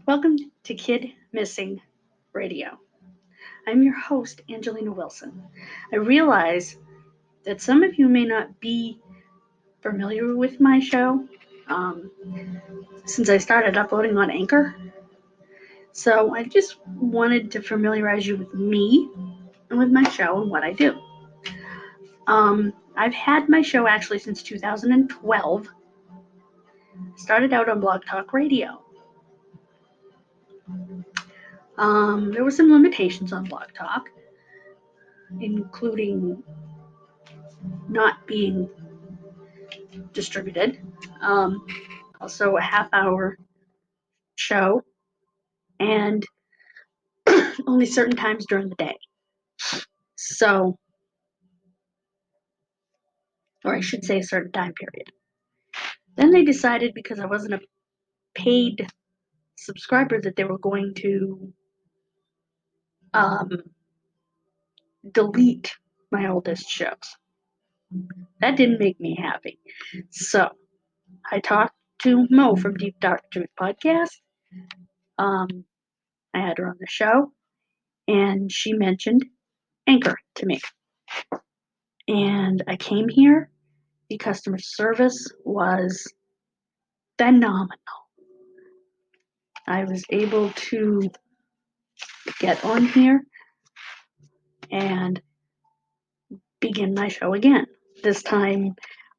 Welcome to Kidmissing Radio. I'm your host, Angelina Wilson. I realize that some of you may not be familiar with my show since I started uploading on Anchor. So I just wanted to familiarize you with me and with my show and what I do. I've had my show actually since 2012. Started out on Blog Talk Radio. There were some limitations on Blog Talk, including not being distributed. Also a half-hour show, and only certain times during the day. So, or I should say a certain time period. Then they decided, because I wasn't a paid subscriber, that they were going to delete my oldest shows. That didn't make me happy. So I talked to Mo from Deep Dark Truth Podcast. I had her on the show, and she mentioned Anchor to me. And I came here. The customer service was phenomenal. I was able to get on here and begin my show again. This time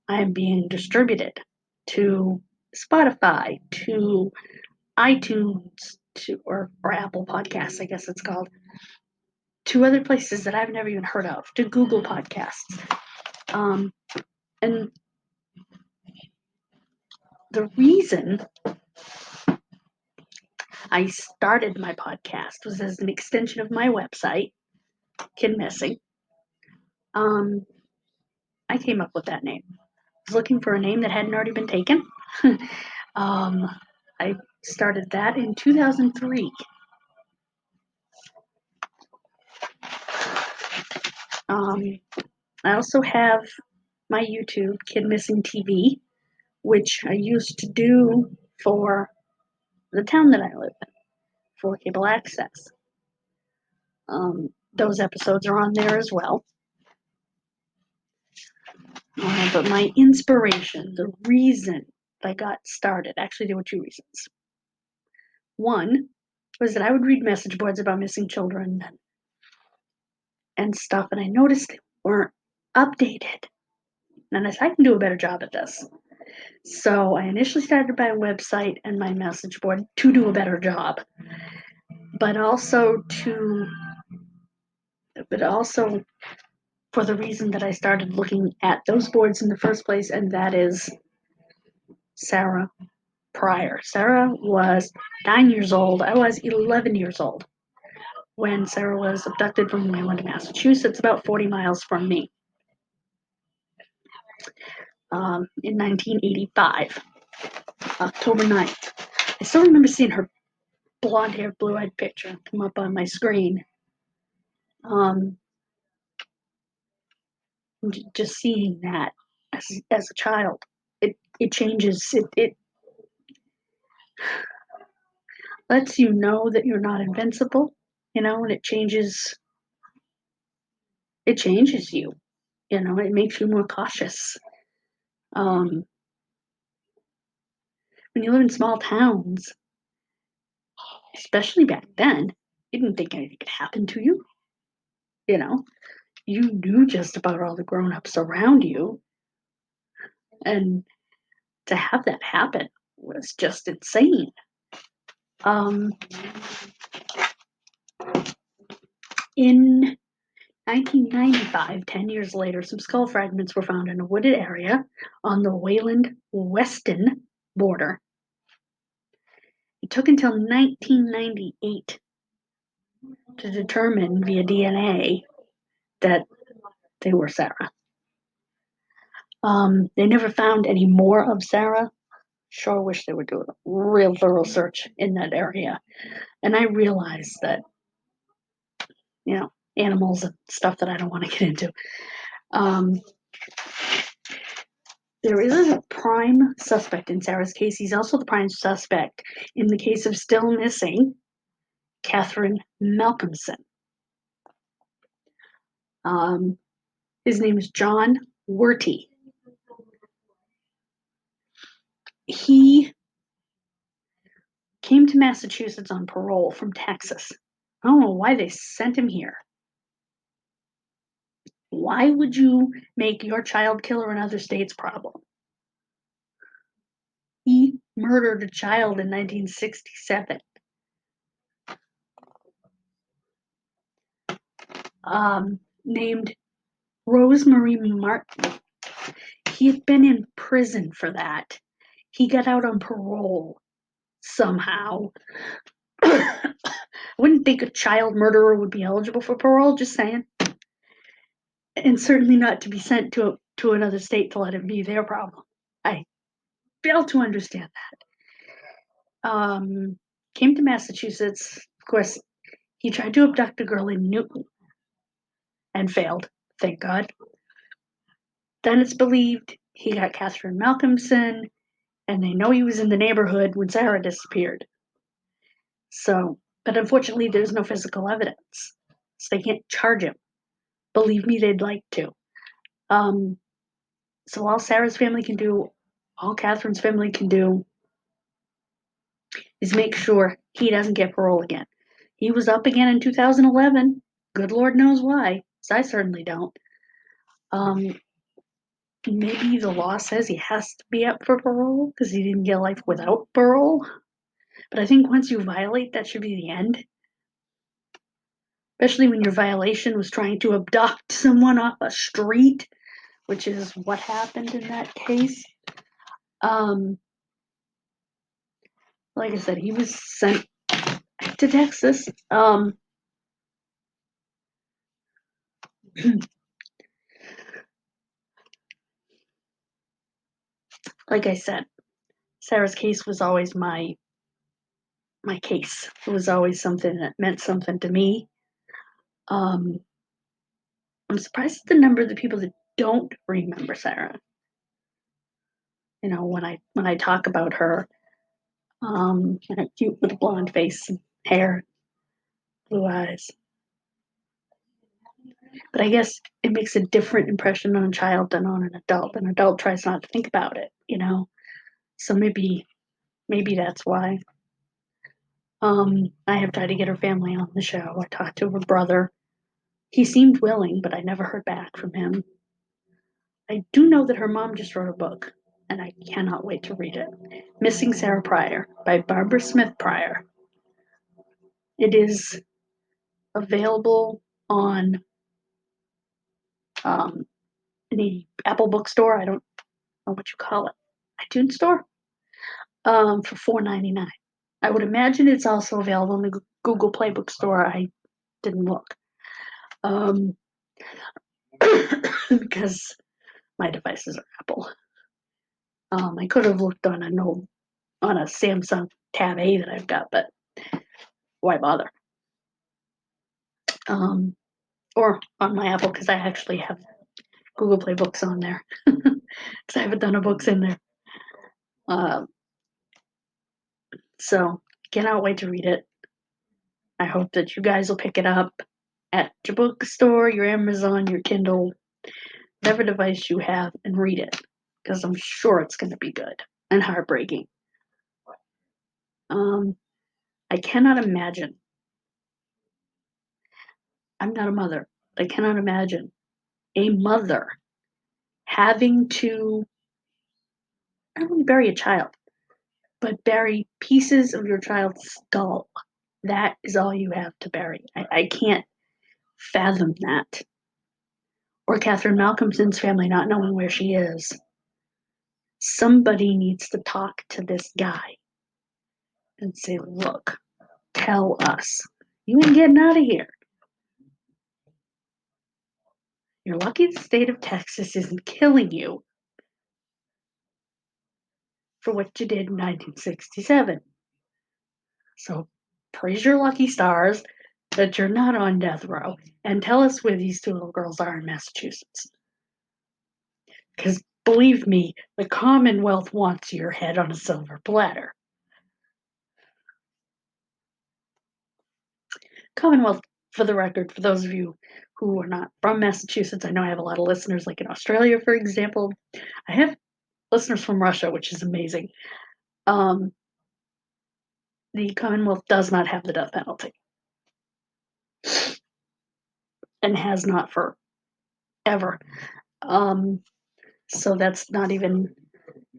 I'm being distributed to Spotify, to iTunes, or Apple Podcasts, I guess it's called, to other places that I've never even heard of, to Google Podcasts. And the reason I started my podcast was as an extension of my website, Kidmissing. I came up with that name. I was looking for a name that hadn't already been taken. I started that in 2003. I also have my YouTube, Kidmissing TV, which I used to do for the town that I live in, for cable access. Those episodes are on there as well. But my inspiration, the reason I got started, actually there were two reasons. One was that I would read message boards about missing children and stuff, and I noticed they weren't updated. And I said, I can do a better job at this. So I initially started my website and my message board to do a better job, but also for the reason that I started looking at those boards in the first place, and that is Sarah Pryor. Sarah was 9 years old. I was 11 years old when Sarah was abducted from Wayland, Massachusetts, about 40 miles from me, in 1985, October 9th. I still remember seeing her blonde-haired, blue-eyed picture come up on my screen. Just seeing that as a child, it changes. It lets you know that you're not invincible, and it changes you, it makes you more cautious. When you live in small towns, especially back then, you didn't think anything could happen to you. You knew just about all the grown-ups around you, and to have that happen was just insane. In 1995, 10 years later, some skull fragments were found in a wooded area on the Wayland-Weston border. It took until 1998 to determine via DNA that they were Sarah. They never found any more of Sarah. Sure wish they would do a real thorough search in that area. And I realized that, animals and stuff that I don't want to get into. there is a prime suspect in Sarah's case. He's also the prime suspect in the case of still missing Catherine Malcolmson. His name is John Werty. He came to Massachusetts on parole from Texas. I don't know why they sent him here. Why would you make your child killer in other states' problem? He murdered a child in 1967. Named Rosemary Martin. He had been in prison for that. He got out on parole somehow. I wouldn't think a child murderer would be eligible for parole, just saying. And certainly not to be sent to another state to let it be their problem. I fail to understand that. Came to Massachusetts. Of course, he tried to abduct a girl in Newton and failed, thank God. Then it's believed he got Catherine Malcolmson, and they know he was in the neighborhood when Sarah disappeared. So, but unfortunately, there's no physical evidence, so they can't charge him. Believe me, they'd like to. So all Sarah's family can do, all Catherine's family can do, is make sure he doesn't get parole again. He was up again in 2011. Good Lord knows why, because I certainly don't. Maybe the law says he has to be up for parole because he didn't get life without parole. But I think once you violate, that should be the end. Especially when your violation was trying to abduct someone off a street, which is what happened in that case. Like I said, he was sent to Texas. Like I said, Sarah's case was always my case. It was always something that meant something to me. I'm surprised at the number of the people that don't remember Sarah. You know, when I talk about her, and her cute little blonde face and hair, blue eyes. But I guess it makes a different impression on a child than on an adult. An adult tries not to think about it, you know. So maybe that's why. I have tried to get her family on the show. I talked to her brother. He seemed willing, but I never heard back from him. I do know that her mom just wrote a book, and I cannot wait to read it. Missing Sarah Pryor by Barbara Smith Pryor. It is available on the Apple bookstore. I don't know what you call it. iTunes store. For $4.99. I would imagine it's also available in the Google Play bookstore. I didn't look. Because my devices are Apple. I could have looked on a Samsung Tab A that I've got, but why bother? Or on my Apple because I actually have Google Play Books on there because I haven't done a books in there. So cannot wait to read it. I hope that you guys will pick it up at your bookstore, your Amazon, your Kindle, whatever device you have, and read it because I'm sure it's going to be good and heartbreaking. I cannot imagine. I'm not a mother. I cannot imagine a mother having to not only bury a child, but bury pieces of your child's skull. That is all you have to bury. I can't fathom that. Or Catherine Malcolmson's family not knowing where she is. Somebody needs to talk to this guy and say, look, tell us. You ain't getting out of here. You're lucky the state of Texas isn't killing you for what you did in 1967. So praise your lucky stars that you're not on death row and tell us where these two little girls are in Massachusetts. Because Believe me, the Commonwealth wants your head on a silver platter. Commonwealth, for the record, for those of you who are not from Massachusetts, I know I have a lot of listeners, like in Australia, for example. I have listeners from Russia, which is amazing. The Commonwealth does not have the death penalty and has not forever. So that's not even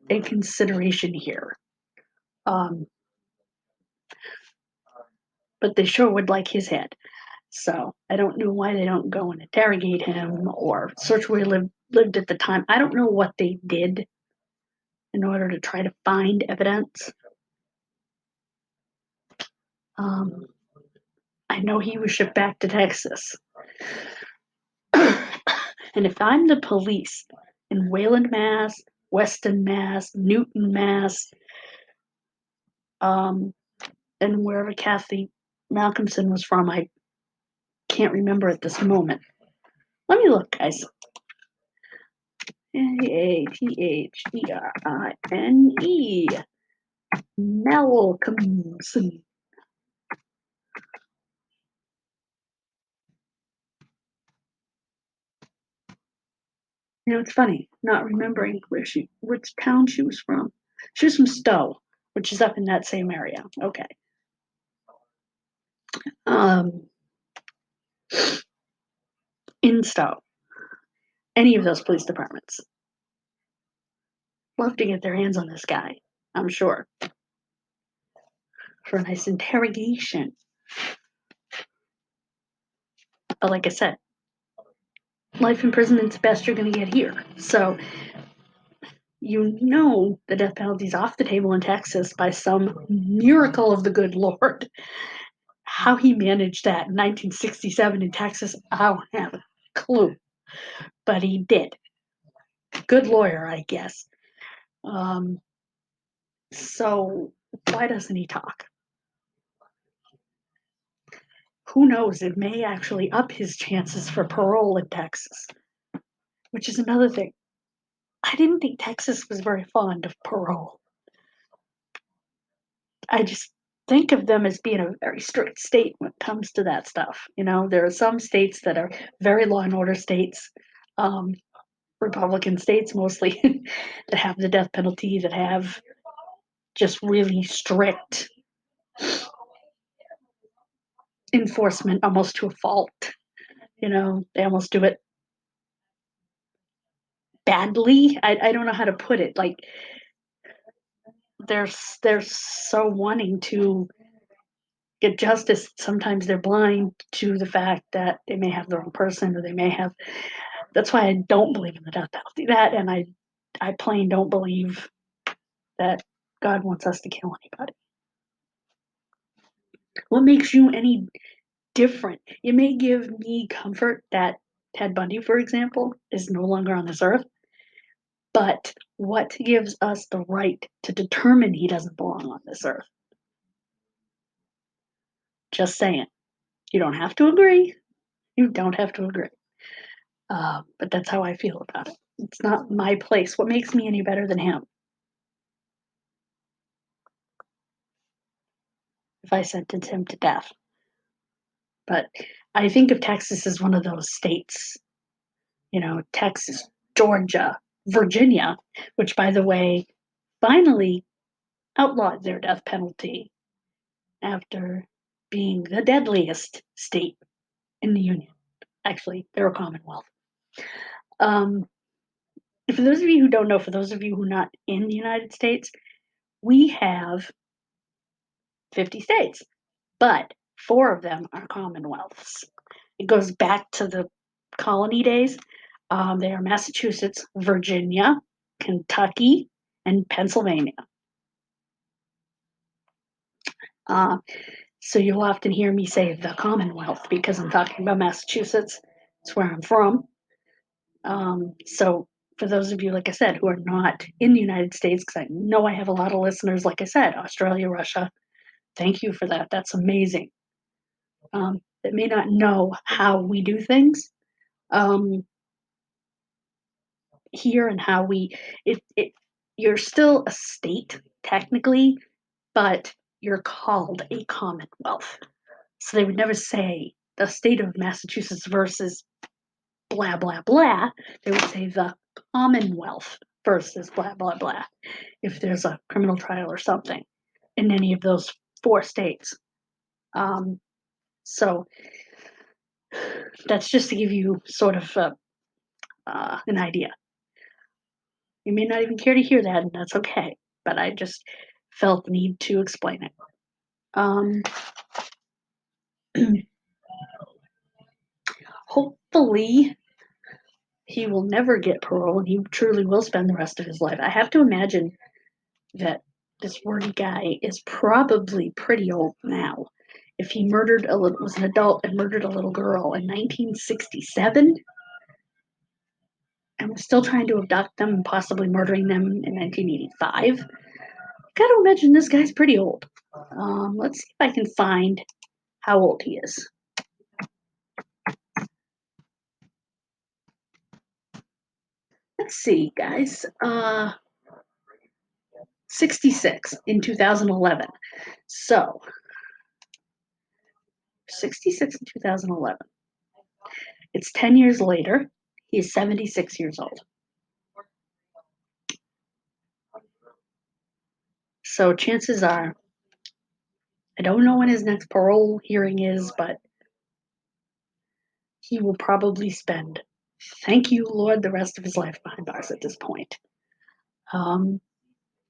a consideration here. But they sure would like his head. So I don't know why they don't go and interrogate him or search where he lived at the time. I don't know what they did in order to try to find evidence. I know he was shipped back to Texas. And if I'm the police in Wayland, Mass, Weston, Mass, Newton, Mass, and wherever Kathy Malcolmson was from, I can't remember at this moment. Let me look, guys. Malcolmson. Malcolmson. You know, it's funny not remembering which town she was from. She was from Stowe, which is up in that same area. Okay. In Stowe, any of those police departments love to get their hands on this guy, I'm sure, for a nice interrogation. But like I said, life imprisonment's the best you're going to get here. So you know the death penalty's off the table in Texas by some miracle of the good Lord. How he managed that in 1967 in Texas, I don't have a clue. But he did. Good lawyer, I guess. So why doesn't he talk? Who knows? It may actually up his chances for parole in Texas, which is another thing. I didn't think Texas was very fond of parole. I just think of them as being a very strict state when it comes to that stuff. You know, there are some states that are very law and order states, Republican states mostly, that have the death penalty, that have just really strict enforcement almost to a fault. You know, they almost do it badly. I don't know how to put it. Like they're so wanting to get justice. Sometimes they're blind to the fact that they may have the wrong person or they may have. That's why I don't believe in the death penalty. That and I plain don't believe that God wants us to kill anybody. What makes you any different? It may give me comfort that Ted Bundy, for example, is no longer on this earth. But what gives us the right to determine he doesn't belong on this earth? Just saying. You don't have to agree. You don't have to agree. But that's how I feel about it. It's not my place. What makes me any better than him? If I sentence him to death. But I think of Texas as one of those states. You know, Texas, Georgia, Virginia, which, by the way, finally outlawed their death penalty after being the deadliest state in the Union. Actually, they're a Commonwealth. For those of you who don't know, for those of you who are not in the United States, we have 50 states, but 4 of them are Commonwealths. It goes back to the colony days. They are Massachusetts, Virginia, Kentucky, and Pennsylvania. So you'll often hear me say the Commonwealth because I'm talking about Massachusetts. It's where I'm from. So for those of you, like I said, who are not in the United States, because I know I have a lot of listeners, like I said, Australia, Russia, thank you for that. That's amazing. That may not know how we do things. here and how you're still a state technically, but you're called a commonwealth. So they would never say the state of Massachusetts versus blah, blah, blah. They would say the Commonwealth versus blah, blah, blah, if there's a criminal trial or something in any of those 4 states. So that's just to give you sort of an idea. You may not even care to hear that, and that's okay, but I just felt the need to explain it. Hopefully, he will never get parole, and he truly will spend the rest of his life. I have to imagine that this wordy guy is probably pretty old now. If he was an adult and murdered a little girl in 1967, and was still trying to abduct them and possibly murdering them in 1985, gotta imagine this guy's pretty old. Let's see if I can find how old he is. Let's see, guys. 66 in 2011. So, 66 in 2011. It's 10 years later. He is 76 years old. So chances are, I don't know when his next parole hearing is, but he will probably spend, thank you, Lord, the rest of his life behind bars at this point.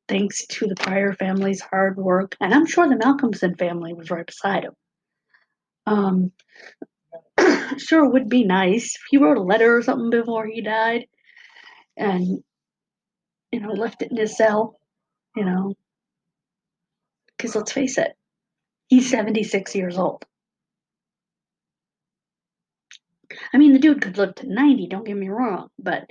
Thanks to the Pryor family's hard work, and I'm sure the Malcolmson family was right beside him. Sure, it would be nice if he wrote a letter or something before he died, and left it in his cell. Because let's face it, he's 76 years old. I mean, the dude could live to 90, don't get me wrong, but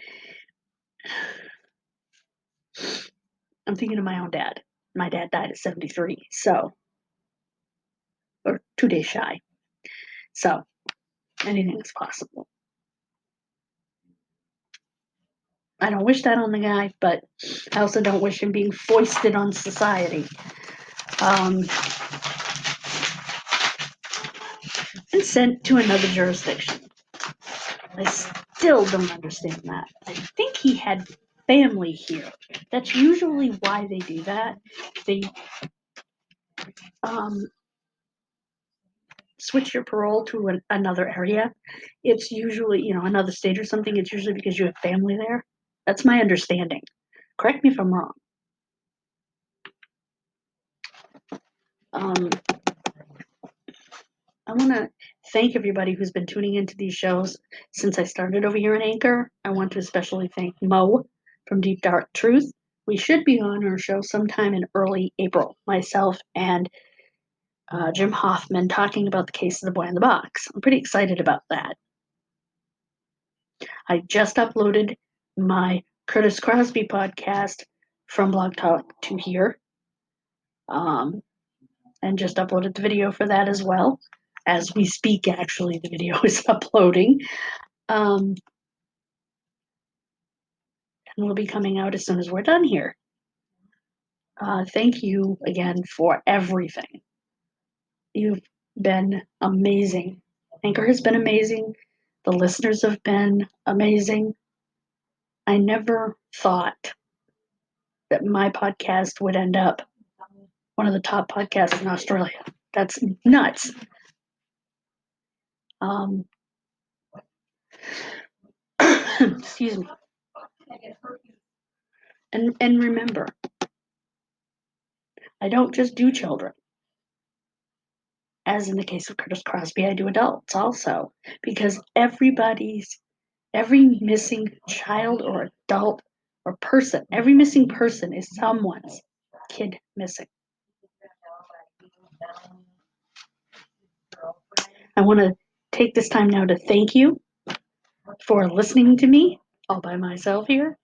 I'm thinking of my own dad. My dad died at 73, or 2 days shy. So, anything is possible. I don't wish that on the guy, but I also don't wish him being foisted on society. And sent to another jurisdiction. I still don't understand that. I think he had family here. That's usually why they do that. They switch your parole to another area. It's usually, another state or something. It's usually because you have family there. That's my understanding. Correct me if I'm wrong. I want to thank everybody who's been tuning into these shows since I started over here in Anchor. I want to especially thank Mo from Deep Dark Truth. We should be on our show sometime in early April, myself and Jim Hoffman talking about the case of the boy in the box. I'm pretty excited about that. I just uploaded my Curtis Crosby podcast from Blog Talk to here, and just uploaded the video for that as well. As we speak, actually, the video is uploading. And will be coming out as soon as we're done here. Thank you again for everything. You've been amazing. Anchor has been amazing. The listeners have been amazing. I never thought that my podcast would end up one of the top podcasts in Australia. That's nuts. Excuse me. And remember, I don't just do children. As in the case of Curtis Crosby, I do adults also. Because every missing child or adult or person, every missing person is someone's kid missing. I want to take this time now to thank you for listening to me all by myself here.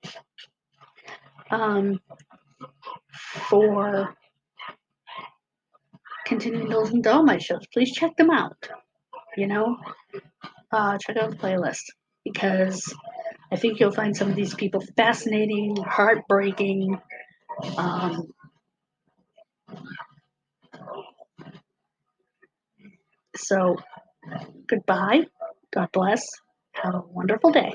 For continuing to listen to all my shows. Please check them out. Check out the playlist because I think you'll find some of these people fascinating, heartbreaking. So goodbye. God bless. Have a wonderful day.